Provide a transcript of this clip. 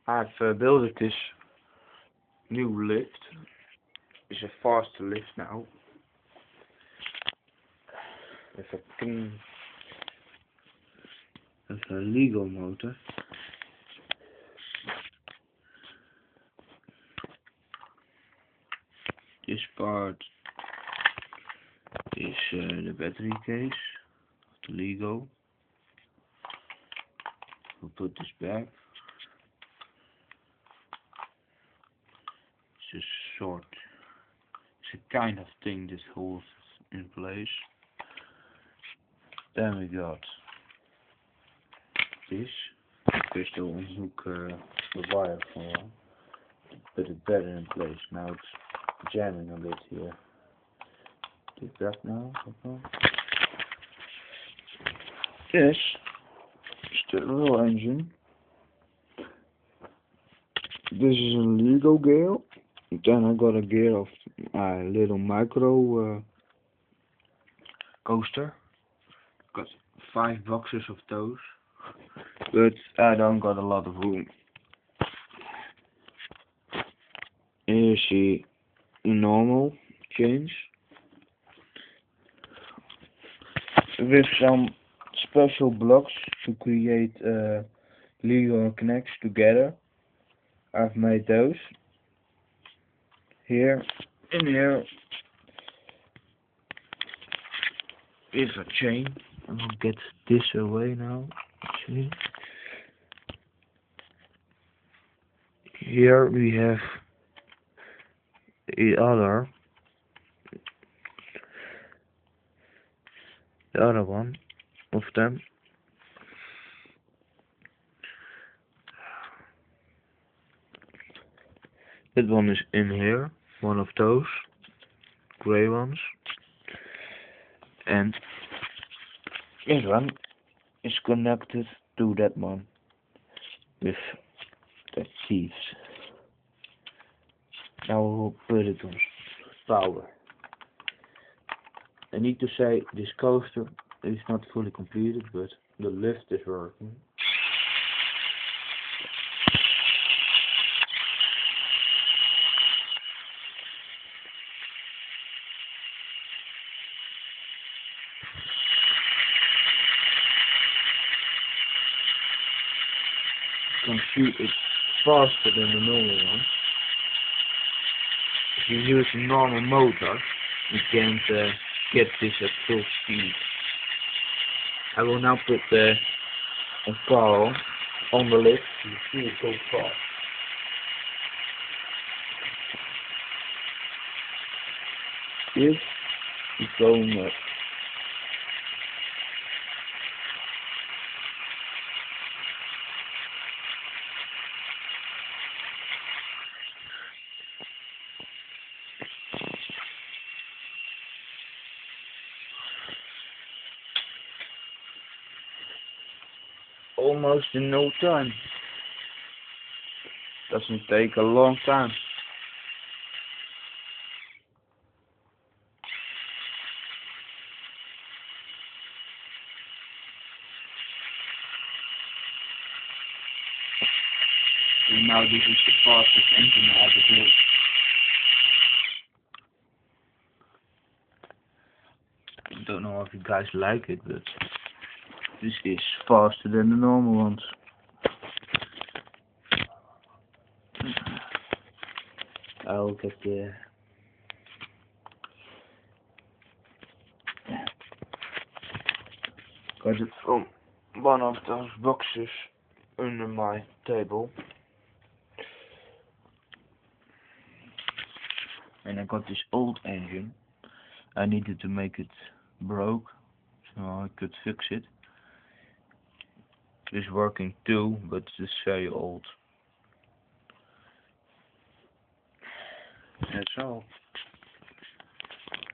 I've built this new lift. It's a faster lift now. With a legal motor. This part is the battery case of the Lego. We'll put this back. It's a sort. It's a kind of thing that holds it in place. Then we got this. First I'll unhook the wire for put it better in place. Now it's jamming a bit here. Take that now. Okay. This is the real engine. This is a Lego gear. Then I got a gear of a little micro coaster. Got 5 boxes of those, but I don't got a lot of room. Here you see normal chains with some special blocks to create Lego and Knex together. I've made those. Here, in here, is a chain. And I'll get this away now. See? Here we have the other one of them. That one is in here, one of those gray ones, and this one is connected to that one with the teeth. Now we'll put it on power. I need to say this coaster is not fully completed, but the lift is working. You can shoot it faster than the normal one. If you use a normal motor, you can't get this at full speed. I will now put a car on the lift. You see it go fast. This is going up. Almost in no time. Doesn't take a long time. And now this is the fastest engine I ever built. I don't know if you guys like it, but this is faster than the normal ones. I'll get got it from one of those boxes under my table. And I got this old engine. I needed to make it broke so I could fix it. It's working too, but it's very old. That's all.